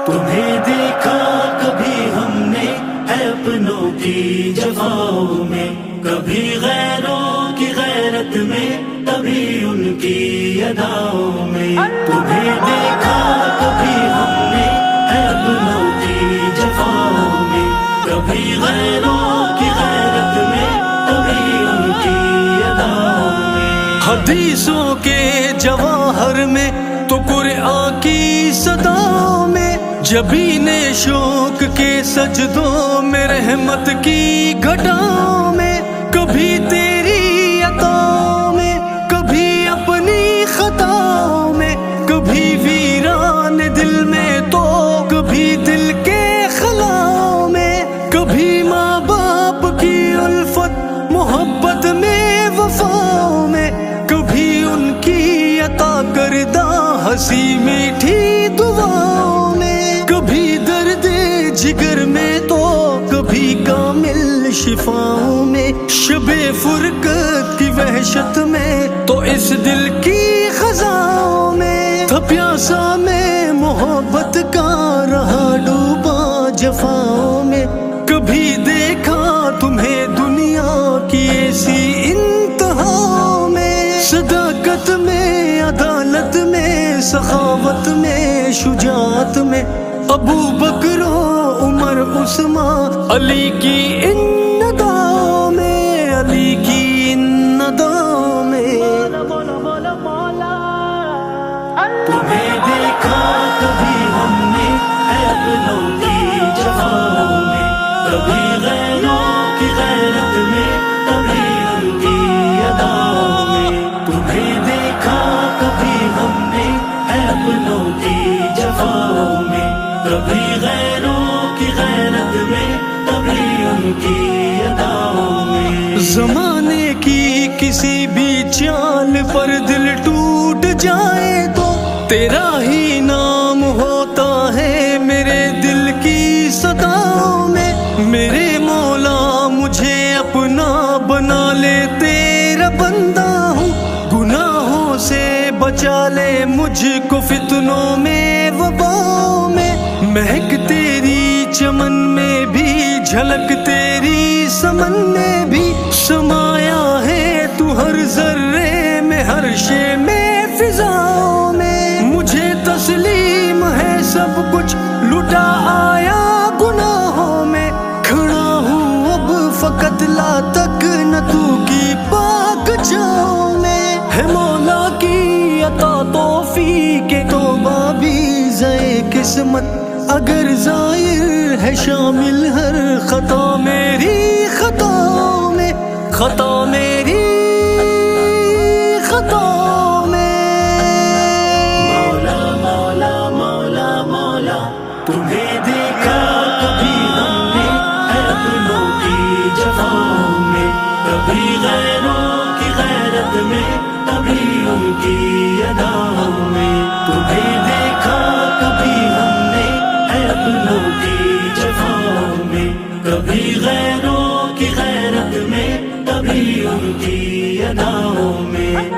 तुम्हें देखा कभी हमने है अपनों की जवाओं में, कभी गैरों की गैरत में, कभी उनकी अदाओं में। तुम्हें देखा कभी हमने है अपनों की जवाओं में, कभी गैरों की गैरत में, कभी उनकी अदाओं में। हदीसों के जवाहर में तो कुरआन की सदाओं में, जबीने शौक के सजदों में, रहमत की घटाओं में, कभी तेरी अताओं में, कभी अपनी खताओं में, कभी वीरान दिल में तो कभी दिल के खलाओं में, कभी माँ बाप की उल्फत मोहब्बत में वफाओं में, कभी उनकी अता करदा हंसी मीठी दुआओं में, कभी दर्द जिगर में तो कभी कामिल शिफाओं में, शबे फुरकत की वहशत में तो इस दिल की खजाओं में, था प्यासा में मोहब्बत का रहा डूबा जफाओं में। कभी देखा तुम्हें दुनिया की ऐसी इंतहाओं में, सदाकत में, अदालत में, सखावत में, शुजात में, अबू बकरो उमर उस्मान अली की इन अदाओं में, अली की इन अदाओं में। तुम्हें देखा कभी हमने है अपनों की जवाओं में, कभी गैरों की गैरत में, कभी उनकी अदाओं में। तुम्हें देखा कभी हमने है अपनों की जवाओं में, कभी गैरों की गैरत में, कभी उनकी अदाओं में। ज़माने की किसी भी चाल पर दिल टूट जाए तो तेरा ही नाम होता है मेरे दिल की सदाओं में। मेरे मौला मुझे अपना बना ले, तेरा बंदा हूँ, गुनाहों से बचा ले मुझको फितनों में वबाओं में। महक तेरी चमन में भी, झलक तेरी समन में भी, समाया है तू हर जर्रे में, हर शे में, फिजाओं में। मुझे तस्लीम है सब कुछ, लुटा आया गुनाहों में, खड़ा हूँ अब फकत ला तक न तू की पाक जाओ में। है मौला की अता तौफीक तौबा भी ज़े किस्मत, अगर ज़ाहिर है शामिल हर खता मेरी खताओं में, खता मेरी खताओं में। मौला मौला मौला मौला, तुम्हें देखा कभी हमने है अपनों की जवाओं में, कभी गैरों की गैरत में, कभी उनकी अदाओं में। तुम्हें देखा कभी हमने है अपनों की जवाओं में, कभी गैरों की गैरत में, कभी उनकी अदाओं में।